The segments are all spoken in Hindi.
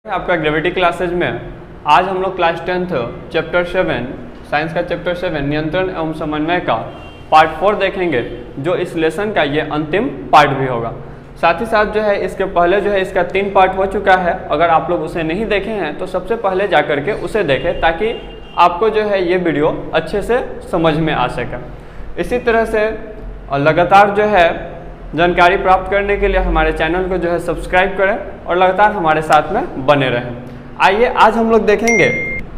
आपका ग्रेविटी क्लासेज में आज हम लोग क्लास 10th चैप्टर 7 साइंस का चैप्टर 7 नियंत्रण एवं समन्वय का पार्ट 4 देखेंगे, जो इस लेसन का ये अंतिम पार्ट भी होगा। साथ ही साथ जो है इसके पहले जो है इसका 3 पार्ट हो चुका है। अगर आप लोग उसे नहीं देखे हैं तो सबसे पहले जा करके उसे देखें, ताकि आपको जो है ये वीडियो अच्छे से समझ में आ सके। इसी तरह से लगातार जो है जानकारी प्राप्त करने के लिए हमारे चैनल को जो है सब्सक्राइब करें और लगातार हमारे साथ में बने रहें। आइए आज हम लोग देखेंगे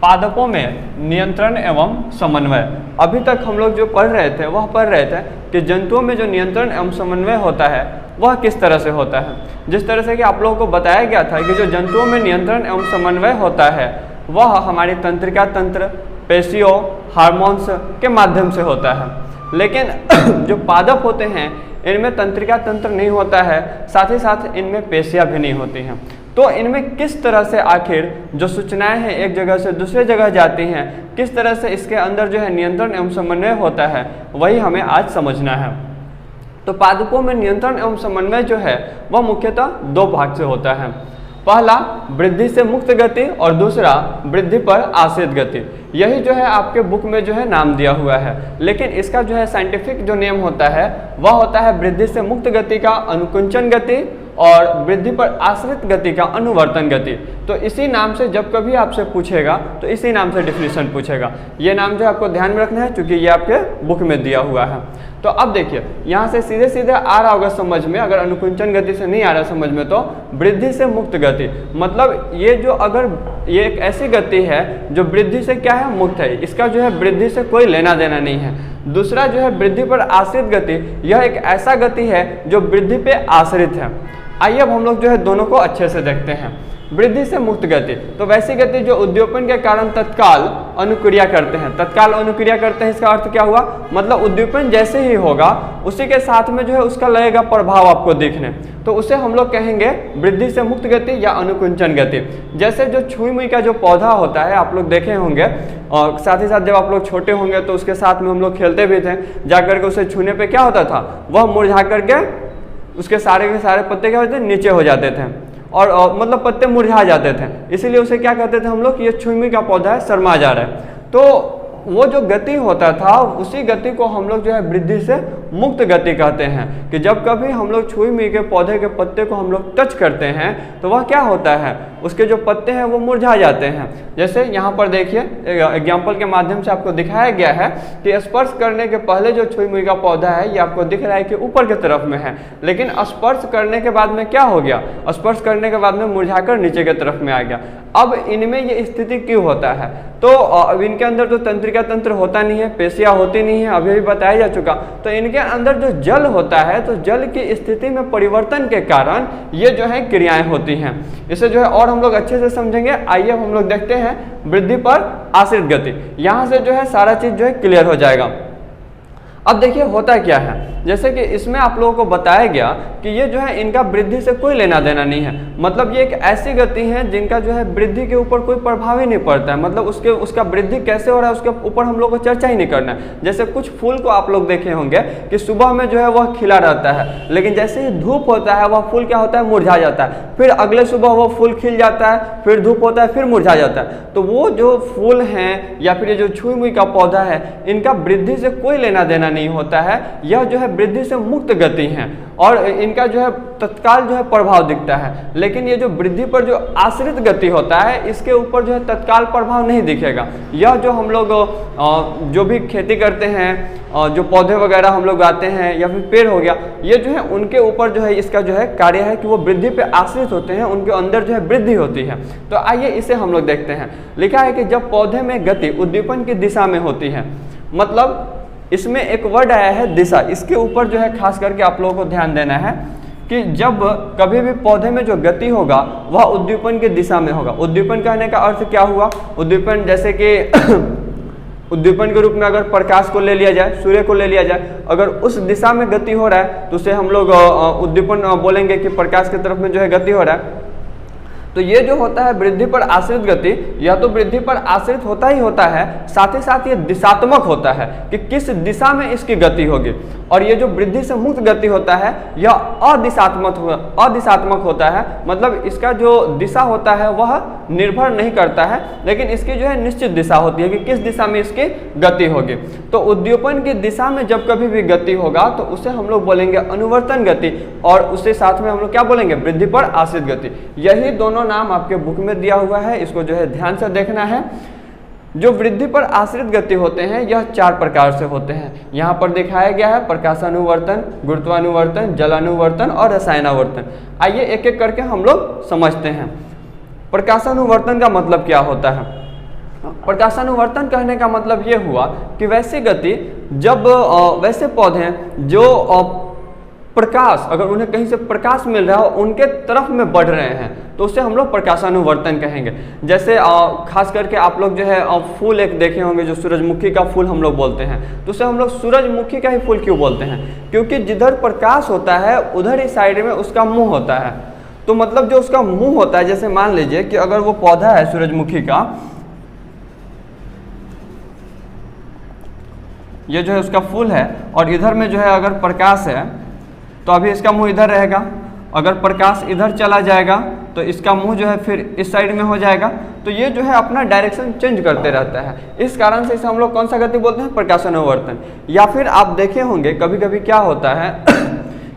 पादपों में नियंत्रण एवं समन्वय। अभी तक हम लोग जो पढ़ रहे थे वह पढ़ रहे थे कि जंतुओं में जो नियंत्रण एवं समन्वय होता है वह किस तरह से होता है। जिस तरह से कि आप लोगों को बताया गया था कि जो जंतुओं में नियंत्रण एवं समन्वय होता है वह हमारी तंत्रिका तंत्र, पेशियों, हार्मोन्स के माध्यम से होता है। लेकिन जो पादप होते हैं इनमें तंत्रिका तंत्र नहीं होता है, साथ ही साथ इनमें पेशियां भी नहीं होती हैं। तो इनमें किस तरह से आखिर जो सूचनाएं हैं एक जगह से दूसरे जगह जाती हैं, किस तरह से इसके अंदर जो है नियंत्रण एवं समन्वय होता है, वही हमें आज समझना है। तो पादपों में नियंत्रण एवं समन्वय जो है वह मुख्यतः 2 भाग से होता है। पहला वृद्धि से मुक्त गति और दूसरा वृद्धि पर आश्रित गति। यही जो है आपके बुक में जो है नाम दिया हुआ है, लेकिन इसका जो है साइंटिफिक जो नेम होता है वह होता है वृद्धि से मुक्त गति का अनुकुंचन गति और वृद्धि पर आश्रित गति का अनुवर्तन गति। तो इसी नाम से जब कभी आपसे पूछेगा तो इसी नाम से डिफिनीशन पूछेगा। ये नाम जो आपको ध्यान में रखना है, क्योंकि ये आपके बुक में दिया हुआ है। तो अब देखिए यहाँ से सीधे सीधे आ रहा होगा समझ में, अगर अनुकुंचन गति से नहीं आ रहा समझ में तो वृद्धि से मुक्त गति, मतलब ये जो अगर ये एक ऐसी गति है जो वृद्धि से क्या है, मुक्त है, इसका जो है वृद्धि से कोई लेना देना नहीं है। दूसरा जो है वृद्धि पर आश्रित गति, यह एक ऐसा गति है जो वृद्धि पे आश्रित है। आइए अब हम लोग जो है दोनों को अच्छे से देखते हैं। वृद्धि से मुक्त गति, तो वैसी गति जो उद्दीपन के कारण तत्काल अनुक्रिया करते हैं। तत्काल अनुक्रिया करते हैं, इसका अर्थ क्या हुआ, मतलब उद्दीपन जैसे ही होगा उसी के साथ में जो है उसका लगेगा प्रभाव आपको दिखने, तो उसे हम लोग कहेंगे वृद्धि से मुक्त गति या अनुकुंचन गति। जैसे जो छुई मुई का जो पौधा होता है आप लोग देखे होंगे, और साथ ही साथ जब आप लोग छोटे होंगे तो उसके साथ में हम लोग खेलते भी थे, जाकर के उसे छूने पे क्या होता था, वह मुरझा करके उसके सारे के सारे पत्ते क्या होते थे, नीचे हो जाते थे और मतलब पत्ते मुरझा जाते थे। इसीलिए उसे क्या कहते थे हम लोग, ये छुई मुई का पौधा है, शर्मा जा रहा है। तो वो जो गति होता था उसी गति को हम लोग जो है वृद्धि से मुक्त गति कहते हैं, कि जब कभी हम लोग छुई मुई के पौधे के पत्ते को हम लोग टच करते हैं तो वह क्या होता है, उसके जो पत्ते हैं वो मुरझा जाते हैं। जैसे यहाँ पर देखिए एग्जाम्पल के माध्यम से आपको दिखाया गया है कि स्पर्श करने के पहले जो छुई मुई का पौधा है ये आपको दिख रहा है कि ऊपर की तरफ में है, लेकिन स्पर्श करने के बाद में क्या हो गया, स्पर्श करने के बाद में मुरझाकर नीचे की तरफ में आ गया। अब इनमें ये स्थिति क्यों होता है, तो अब इनके अंदर तो तंत्रिका तंत्र होता नहीं है, पेशियां होती नहीं है, अभी भी बताया जा चुका। तो इनके अंदर जो जल होता है, तो जल की स्थिति में परिवर्तन के कारण ये जो है क्रियाएं होती हैं। इसे जो है और हम लोग अच्छे से समझेंगे। आइए हम लोग देखते हैं वृद्धि पर आश्रित गति। यहाँ से जो है सारा चीज जो है क्लियर हो जाएगा। अब देखिए होता क्या है, जैसे कि इसमें आप लोगों को बताया गया कि ये जो है इनका वृद्धि से कोई लेना देना नहीं है, मतलब ये एक ऐसी गति है जिनका जो है वृद्धि के ऊपर कोई प्रभाव ही नहीं पड़ता है, मतलब उसका वृद्धि कैसे हो रहा है उसके ऊपर हम लोग को चर्चा ही नहीं करना है। जैसे कुछ फूल को आप लोग देखे होंगे कि सुबह में जो है वह खिला रहता है, लेकिन जैसे ही धूप होता है वह फूल क्या होता है, मुरझा जाता है, फिर अगले सुबह वो फूल खिल जाता है, फिर धूप होता है, फिर मुरझा जाता है। तो वो जो फूल हैं या फिर ये जो छुई मुई का पौधा है, इनका वृद्धि से कोई लेना देना नहीं होता है, यह जो है वृद्धि से मुक्त गति है और इनका जो है तत्काल जो है प्रभाव दिखता है। लेकिन ये जो वृद्धि पर जो आश्रित गति होता है इसके ऊपर जो है तत्काल प्रभाव नहीं दिखेगा। यह जो हम लोग जो भी खेती करते हैं, जो पौधे वगैरह हम लोग आते हैं या फिर पेड़ हो गया, ये जो है उनके ऊपर जो है इसका जो है कार्य है कि वो वृद्धि पे आश्रित होते हैं, उनके अंदर जो है वृद्धि होती है। तो आइए इसे हम लोग देखते हैं। लिखा है कि जब पौधे में गति उद्दीपन की दिशा में होती है, मतलब इसमें एक वर्ड आया है दिशा, इसके ऊपर जो है खास करके आप लोगों को ध्यान देना है कि जब कभी भी पौधे में जो गति होगा वह उद्दीपन की दिशा में होगा। उद्दीपन कहने का अर्थ क्या हुआ, उद्दीपन जैसे कि उद्दीपन के रूप में अगर प्रकाश को ले लिया जाए, सूर्य को ले लिया जाए, अगर उस दिशा में गति हो रहा है तो उसे हम लोग उद्दीपन बोलेंगे कि प्रकाश की तरफ में जो है गति हो रहा है। तो ये जो होता है वृद्धि पर आश्रित गति, यह तो वृद्धि पर आश्रित होता ही होता है, साथ ही साथ ये दिशात्मक होता है कि किस दिशा में इसकी गति होगी। और ये जो वृद्धि से मुक्त गति होता है यह अदिशात्मक होता है, मतलब इसका जो दिशा होता है वह निर्भर नहीं करता है, लेकिन इसकी जो है निश्चित दिशा होती है कि किस दिशा में इसकी गति होगी। तो उद्दीपन की दिशा में जब कभी भी गति होगा तो उसे हम लोग बोलेंगे अनुवर्तन गति, और उसके साथ में हम लोग क्या बोलेंगे, वृद्धि पर आश्रित गति। यही दोनों नाम आपके बुक में दिया हुआ है, इसको जो है ध्यान से देखना है। जो वृद्धि पर आश्रित गति होते हैं यह 4 प्रकार से होते हैं, यहाँ पर दिखाया गया है, प्रकाशानुवर्तन, गुरुत्वानुवर्तन, जलानुवर्तन और रसायनावर्तन। आइए एक एक करके हम लोग समझते हैं। प्रकाशानुवर्तन का मतलब क्या होता है? प्रकाशानुवर्तन कहने का मतलब ये हुआ कि वैसी गति जब वैसे पौधे जो प्रकाश, अगर उन्हें कहीं से प्रकाश मिल रहा है उनके तरफ में बढ़ रहे हैं तो उसे हम लोग प्रकाशानुवर्तन कहेंगे। जैसे खास करके आप लोग जो है फूल एक देखे होंगे जो सूरजमुखी का फूल हम लोग बोलते हैं, तो उसे हम लोग सूरजमुखी का ही फूल क्यों बोलते हैं? क्योंकि जिधर प्रकाश होता है उधर ही साइड में उसका मुंह होता है। तो मतलब जो उसका मुंह होता है, जैसे मान लीजिए कि अगर वो पौधा है सूरजमुखी का, ये जो है उसका फूल है और इधर में जो है अगर प्रकाश है तो अभी इसका मुंह इधर रहेगा, अगर प्रकाश इधर चला जाएगा तो इसका मुंह जो है फिर इस साइड में हो जाएगा। तो ये जो है अपना डायरेक्शन चेंज करते रहता है, इस कारण से इसे हम लोग कौन सा गति बोलते हैं? प्रकाशानुवर्तन। या फिर आप देखे होंगे कभी कभी क्या होता है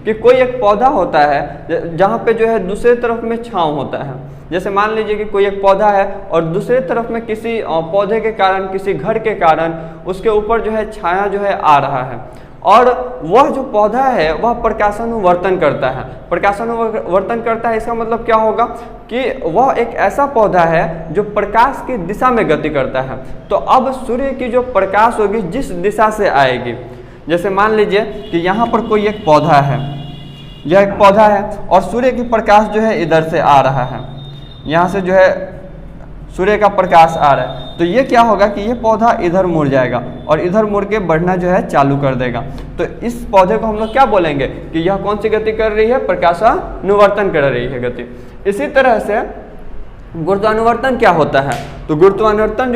कि कोई एक पौधा होता है जहाँ पे जो है दूसरे तरफ में छांव होता है। जैसे मान लीजिए कि कोई एक पौधा है और दूसरे तरफ में किसी पौधे के कारण, किसी घर के कारण उसके ऊपर जो है छाया जो है आ रहा है, और वह जो पौधा है वह प्रकाशानुवर्तन करता है। प्रकाशानुवर्तन करता है, इसका मतलब क्या होगा कि वह एक ऐसा पौधा है जो प्रकाश की दिशा में गति करता है। तो अब सूर्य की जो प्रकाश होगी जिस दिशा से आएगी, जैसे मान लीजिए कि यहाँ पर कोई एक पौधा है, यह एक पौधा है और सूर्य की प्रकाश जो है इधर से आ रहा है, यहाँ से जो है सूर्य का प्रकाश आ रहा है, तो ये क्या होगा कि ये पौधा इधर मुड़ जाएगा और इधर मुड़ के बढ़ना जो है चालू कर देगा। तो इस पौधे को हम लोग क्या बोलेंगे कि यह कौन सी गति कर रही है? प्रकाशानुवर्तन कर रही है गति। इसी तरह से गुरुत्वानुवर्तन क्या होता है? तो गुरुत्वानुवर्तन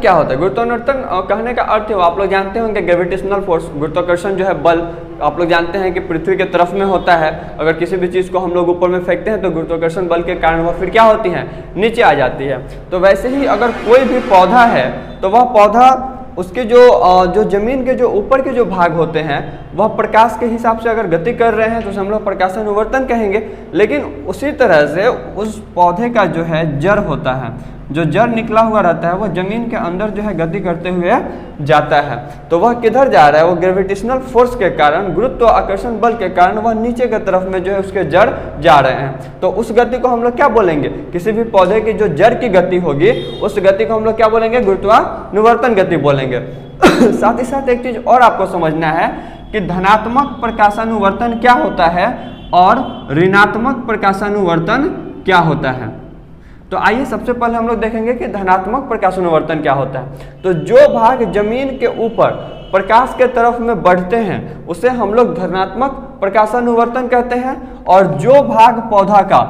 क्या होता है? गुरुत्वानुवर्तन कहने का अर्थ है, आप लोग जानते होंगे ग्रेविटेशनल फोर्स, गुरुत्वाकर्षण जो है बल, आप लोग जानते हैं कि पृथ्वी के तरफ में होता है। अगर किसी भी चीज़ को हम लोग ऊपर में फेंकते हैं तो गुरुत्वाकर्षण बल के कारण वह फिर क्या होती है? नीचे आ जाती है। तो वैसे ही अगर कोई भी पौधा है तो वह पौधा, उसके जो जमीन के जो ऊपर के जो भाग होते हैं वह प्रकाश के हिसाब से अगर गति कर रहे हैं तो उसे हम लोग प्रकाशानुवर्तन कहेंगे। लेकिन उसी तरह से उस पौधे का जो है जड़ होता है, जो जड़ निकला हुआ रहता है वह जमीन के अंदर जो है गति करते हुए जाता है। तो वह किधर जा रहा है? वो ग्रेविटेशनल फोर्स के कारण, गुरुत्व आकर्षण बल के कारण वह नीचे की तरफ में जो है उसके जड़ जा रहे हैं। तो उस गति को हम लोग क्या बोलेंगे? किसी भी पौधे की जो जड़ की गति होगी उस गति को हम लोग क्या बोलेंगे? गुरुत्वानुवर्तन गति बोलेंगे। साथ ही साथ एक चीज और आपको समझना है कि धनात्मक प्रकाशानुवर्तन क्या होता है और ऋणात्मक प्रकाशानुवर्तन क्या होता है। तो आइए सबसे पहले हम लोग देखेंगे कि धनात्मक प्रकाशानुवर्तन क्या होता है। तो जो भाग जमीन के ऊपर प्रकाश के तरफ में बढ़ते हैं उसे हम लोग धनात्मक प्रकाशानुवर्तन कहते हैं, और जो भाग पौधा का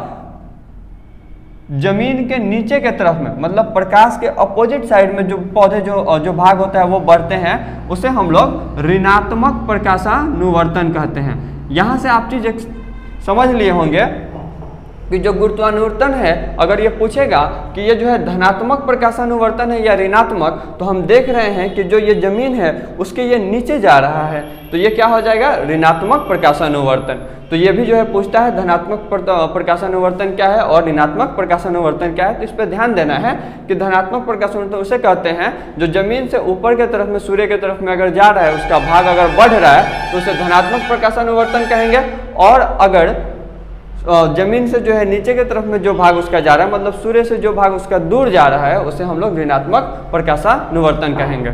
जमीन के नीचे के तरफ में, मतलब प्रकाश के अपोजिट साइड में जो पौधे जो भाग होता है वो बढ़ते हैं, उसे हम लोग ऋणात्मक प्रकाशानुवर्तन कहते हैं। यहाँ से आप चीज समझ लिए होंगे कि जो गुरुत्वानुवर्तन है, अगर ये पूछेगा कि ये जो है धनात्मक प्रकाशानुवर्तन है या ऋणात्मक, तो हम देख रहे हैं कि जो ये जमीन है उसके ये नीचे जा रहा है, तो ये क्या हो जाएगा? ऋणात्मक प्रकाशानुवर्तन। तो ये भी जो है पूछता है धनात्मक प्रकाशानुवर्तन क्या है और ऋणात्मक प्रकाशानुवर्तन क्या है। तो इस पर ध्यान देना है कि धनात्मक प्रकाशानुवर्तन उसे कहते हैं जो जमीन से ऊपर के तरफ में, सूर्य के तरफ में अगर जा रहा है, उसका भाग अगर बढ़ रहा है तो उसे धनात्मक प्रकाशानुवर्तन कहेंगे। और अगर जमीन से जो है नीचे की तरफ में जो भाग उसका जा रहा है, मतलब सूर्य से जो भाग उसका दूर जा रहा है, उसे हम लोग ऋणात्मक प्रकाशानुवर्तन कहेंगे।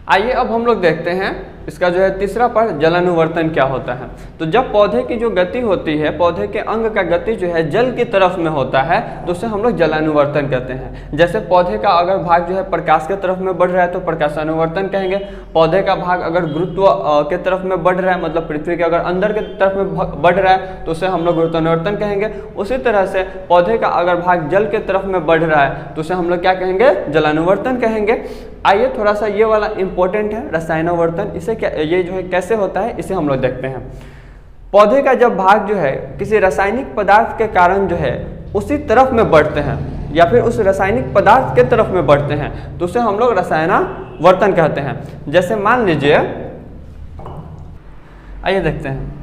आइए अब हम लोग देखते हैं इसका जो है तीसरा पार्ट जलानुवर्तन क्या होता है। तो जब पौधे की जो गति होती है, पौधे के अंग का गति जो है जल की तरफ में होता है तो उसे हम लोग जलानुवर्तन कहते हैं। जैसे पौधे का अगर भाग जो है प्रकाश के तरफ में बढ़ रहा है तो प्रकाशानुवर्तन कहेंगे। पौधे का भाग अगर गुरुत्व के तरफ में बढ़ रहा है, मतलब पृथ्वी के अगर अंदर के तरफ में बढ़ रहा है तो उसे हम लोग गुरुत्वानुवर्तन कहेंगे। उसी तरह से पौधे का अगर भाग जल के तरफ में बढ़ रहा है तो उसे हम लोग क्या कहेंगे, जलानुवर्तन कहेंगे। आइए थोड़ा सा ये वाला इंपॉर्टेंट है, रसायनावर्तन। इसे क्या, ये जो है कैसे होता है इसे हम लोग देखते हैं। पौधे का जब भाग जो है किसी रासायनिक पदार्थ के कारण जो है उसी तरफ में बढ़ते हैं या फिर उस रासायनिक पदार्थ के तरफ में बढ़ते हैं तो उसे हम लोग रसायनावर्तन कहते हैं। जैसे मान लीजिए, आइए देखते हैं।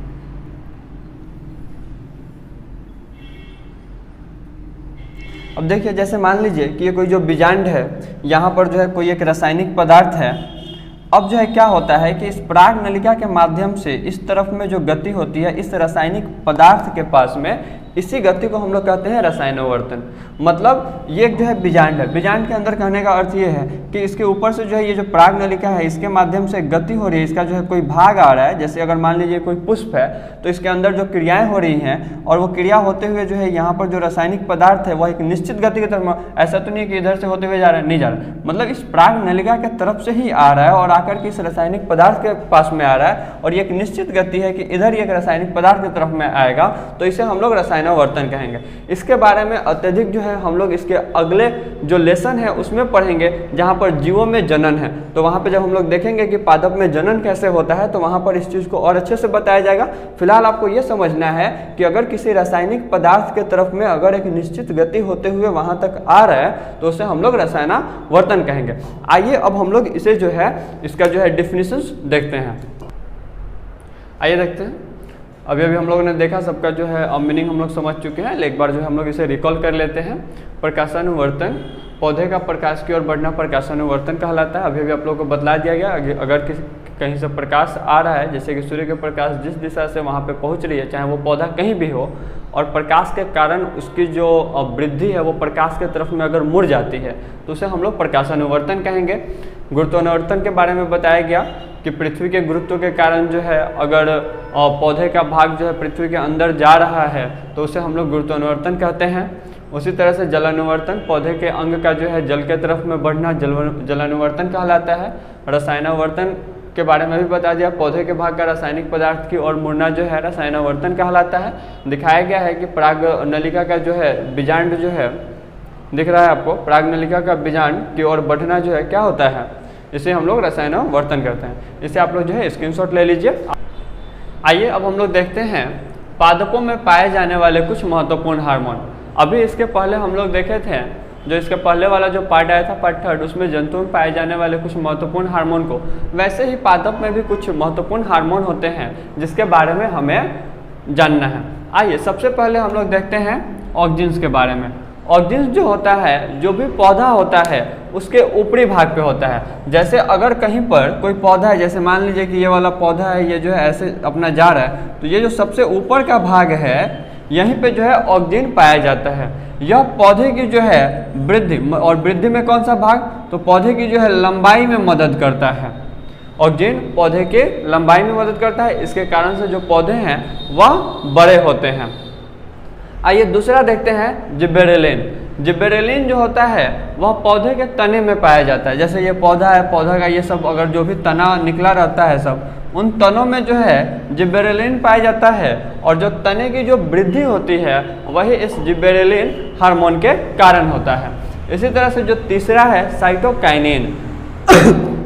अब देखिए, जैसे मान लीजिए कि ये कोई जो बीजांड है, यहाँ पर जो है कोई एक रासायनिक पदार्थ है। अब जो है क्या होता है कि इस पराग नलिका के माध्यम से इस तरफ में जो गति होती है इस रासायनिक पदार्थ के पास में, इसी गति को हम लोग कहते हैं रसायनावर्तन। मतलब ये जो है बीजांड है, बीजांड के अंदर कहने का अर्थ ये है कि इसके ऊपर से जो है ये जो पराग नलिका है इसके माध्यम से गति हो रही है, इसका जो है कोई भाग आ रहा है। जैसे अगर मान लीजिए कोई पुष्प है तो इसके अंदर जो क्रियाएं हो रही हैं और वो क्रिया होते हुए जो है यहाँ पर जो रासायनिक पदार्थ है वह एक निश्चित गति की तरफ, ऐसा तो नहीं कि इधर से होते हुए जा रहा है, नहीं जा रहा है, मतलब इस पराग नलिका के तरफ से ही आ रहा है और आकर के इस रासायनिक पदार्थ के पास में आ रहा है और ये एक निश्चित गति है कि इधर एक रासायनिक पदार्थ की तरफ में आएगा, तो इसे हम लोग रसायनावर्तन कहेंगे। इसके बारे में अत्यधिक जो है हम लोग इसके अगले जो लेसन है उसमें पढ़ेंगे, जहाँ पर जीवों में जनन है। तो वहाँ पे जब हम लोग देखेंगे कि पादप में जनन कैसे होता है तो वहाँ पर इस चीज़ को और अच्छे से बताया जाएगा। फिलहाल आपको ये समझना है कि अगर किसी रासायनिक पदार्थ के तरफ में अगर एक निश्चित गति होते हुए वहाँ तक आ रहा है तो उसे हम लोग रसायनावर्तन कहेंगे। आइए अब हम लोग इसे जो है इसका जो है डिफिनीशंस देखते हैं। आइए देखते हैं। अभी हम लोगों ने देखा, सबका जो है मीनिंग हम लोग समझ चुके हैं। एक बार जो है हम लोग इसे रिकॉल कर लेते हैं। प्रकाशानुवर्तन, पौधे का प्रकाश की ओर बढ़ना प्रकाशानुवर्तन कहलाता है। अभी आप लोगों को बतला दिया गया, अगर कहीं से प्रकाश आ रहा है, जैसे कि सूर्य के प्रकाश जिस दिशा से वहाँ पे पहुँच रही है, चाहे वो पौधा कहीं भी हो, और प्रकाश के कारण उसकी जो वृद्धि है वो प्रकाश के तरफ में अगर मुड़ जाती है तो उसे हम लोग प्रकाशानुवर्तन कहेंगे। गुरुत्वानुवर्तन के बारे में बताया गया कि पृथ्वी के गुरुत्व के कारण जो है अगर पौधे का भाग जो है पृथ्वी के अंदर जा रहा है तो उसे हम लोग गुरुत्वानुवर्तन कहते हैं। उसी तरह से जलानुवर्तन, पौधे के अंग का जो है जल के तरफ में बढ़ना जलानुवर्तन कहलाता है। रसायनावर्तन के बारे में भी बता दिया, पौधे के भाग का रासायनिक पदार्थ की ओर मुड़ना जो है रसायनावर्तन कहलाता है। दिखाया गया है कि पराग नलिका का जो है बीजांड जो है, दिख रहा है आपको, पराग नलिका का बीजांड की ओर बढ़ना जो है क्या होता है, इसे हम लोग रसायनावर्तन करते हैं। इसे आप लोग जो है स्क्रीनशॉट ले लीजिए। आइए अब हम लोग देखते हैं पादपों में पाए जाने वाले कुछ महत्वपूर्ण हार्मोन। अभी इसके पहले हम लोग देखे थे, जो इसके पहले वाला जो पार्ट आया था पार्ट 3, उसमें जंतुओं में पाए जाने वाले कुछ महत्वपूर्ण हार्मोन को, वैसे ही पादप में भी कुछ महत्वपूर्ण हार्मोन होते हैं जिसके बारे में हमें जानना है। आइए सबसे पहले हम लोग देखते हैं ऑक्जिन्स के बारे में। ऑक्जिन्स जो होता है, जो भी पौधा होता है उसके ऊपरी भाग पे होता है। जैसे अगर कहीं पर कोई पौधा है, जैसे मान लीजिए कि ये वाला पौधा है, ये जो है ऐसे अपना जा रहा है, तो ये जो सबसे ऊपर का भाग है यहीं पे जो है ऑक्जिन पाया जाता है। यह पौधे की जो है वृद्धि, और वृद्धि में कौन सा भाग, तो पौधे की जो है लंबाई में मदद करता है। ऑक्जिन पौधे के लंबाई में मदद करता है, इसके कारण से जो पौधे हैं वह बड़े होते हैं। आइए दूसरा देखते हैं जिब्बेरेलिन। जिब्बेरेलिन जो होता है वह पौधे के तने में पाया जाता है। जैसे ये पौधा है, पौधा का ये सब अगर जो भी तना निकला रहता है सब, उन तनों में जो है जिब्बेरेलिन पाया जाता है, और जो तने की जो वृद्धि होती है वही इस जिब्बेरेलिन हार्मोन के कारण होता है। इसी तरह से जो तीसरा है साइटोकाइनिन।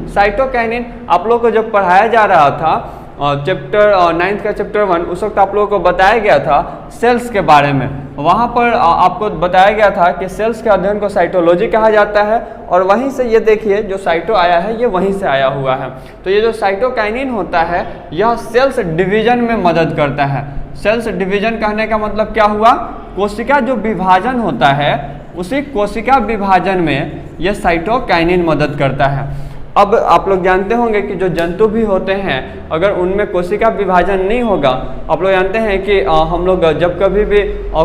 साइटोकाइनिन आप लोगों को जब पढ़ाया जा रहा था चैप्टर 9 का चैप्टर 1, उस वक्त आप लोगों को बताया गया था सेल्स के बारे में। वहाँ पर आपको बताया गया था कि सेल्स के अध्ययन को साइटोलॉजी कहा जाता है, और वहीं से ये देखिए जो साइटो आया है ये वहीं से आया हुआ है। तो ये जो साइटोकाइनिन होता है यह सेल्स डिवीजन में मदद करता है। सेल्स डिवीजन कहने का मतलब क्या हुआ, कोशिका जो विभाजन होता है उसी कोशिका विभाजन में यह साइटोकाइनिन मदद करता है। अब आप लोग जानते होंगे कि जो जंतु भी होते हैं अगर उनमें कोशिका विभाजन नहीं होगा, आप लोग जानते हैं कि हम लोग जब कभी भी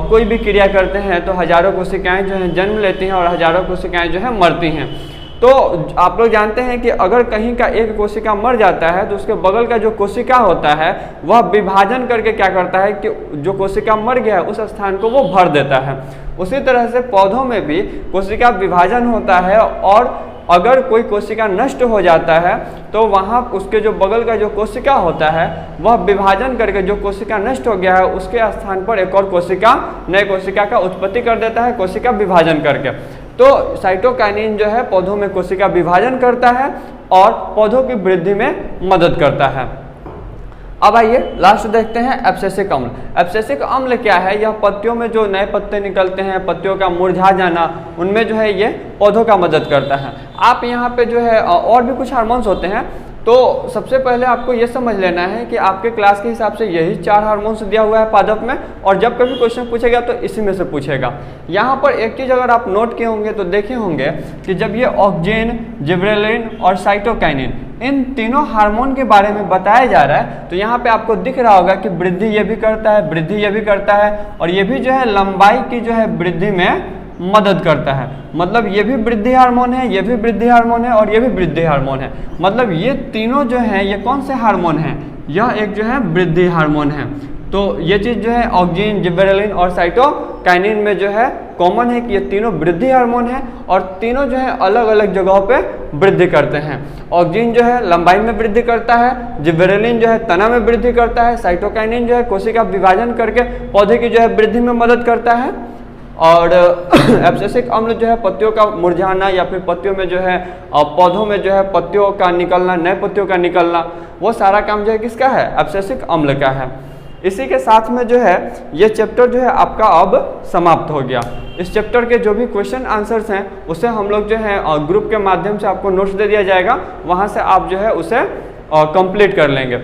कोई भी क्रिया करते हैं तो हजारों कोशिकाएं जो हैं जन्म लेती हैं और हजारों कोशिकाएं जो है मरती हैं। तो आप लोग जानते हैं कि अगर कहीं का एक कोशिका मर जाता है तो उसके बगल का जो कोशिका होता है वह विभाजन करके क्या करता है कि जो कोशिका मर गया है उस स्थान को वो भर देता है। उसी तरह से पौधों में भी कोशिका विभाजन होता है और अगर कोई कोशिका नष्ट हो जाता है तो वहाँ उसके जो बगल का जो कोशिका होता है वह विभाजन करके जो कोशिका नष्ट हो गया है उसके स्थान पर एक और कोशिका नए कोशिका का उत्पत्ति कर देता है, कोशिका विभाजन करके। तो साइटोकाइनिन जो है पौधों में कोशिका विभाजन करता है और पौधों की वृद्धि में मदद करता है। अब आइए लास्ट देखते हैं एब्सेसिक अम्ल। एब्सेसिक अम्ल क्या है? यह पत्तियों में जो नए पत्ते निकलते हैं, पत्तियों का मुरझा जाना, उनमें जो है ये पौधों का मदद करता है। आप यहाँ पे जो है और भी कुछ हार्मोन्स होते हैं, तो सबसे पहले आपको ये समझ लेना है कि आपके क्लास के हिसाब से यही 4 हार्मोन्स दिया हुआ है पादप में, और जब कभी क्वेश्चन पूछेगा तो इसी में से पूछेगा। यहाँ पर एक चीज़ अगर आप नोट किए होंगे तो देखे होंगे कि जब ये ऑक्सिन, जिबरेलिन और साइटोकाइनिन इन तीनों हार्मोन के बारे में बताया जा रहा है तो यहाँ पे आपको दिख रहा होगा कि वृद्धि ये भी करता है, वृद्धि ये भी करता है, और ये भी जो है लंबाई की जो है वृद्धि में मदद करता है। मतलब ये भी वृद्धि हार्मोन है, ये भी वृद्धि हार्मोन है और ये भी वृद्धि हार्मोन है। मतलब ये तीनों जो है ये कौन से हार्मोन हैं? यह एक जो है वृद्धि हार्मोन है। तो ये चीज़ जो है ऑक्सिन, जिबरेलिन और साइटोकाइनिन में जो है कॉमन है कि ये तीनों वृद्धि हार्मोन है और तीनों जो है अलग अलग जगहों पे वृद्धि करते हैं। ऑक्सिन जो है लंबाई में वृद्धि करता है, जिबरेलिन जो है तना में वृद्धि करता है, साइटोकाइनिन जो है कोशिका विभाजन करके पौधे की जो है वृद्धि में मदद करता है, और एब्सेसिक अम्ल जो है पत्तियों का मुरझाना या फिर पत्तियों में जो है पौधों में जो है पत्तियों का निकलना, नए पत्तियों का निकलना, वो सारा काम जो है किसका है? एब्सेसिक अम्ल का है। इसी के साथ में जो है ये चैप्टर जो है आपका अब समाप्त हो गया। इस चैप्टर के जो भी क्वेश्चन आंसर्स हैं उसे हम लोग जो है ग्रुप के माध्यम से आपको नोट्स दे दिया जाएगा, वहाँ से आप जो है उसे कंप्लीट कर लेंगे।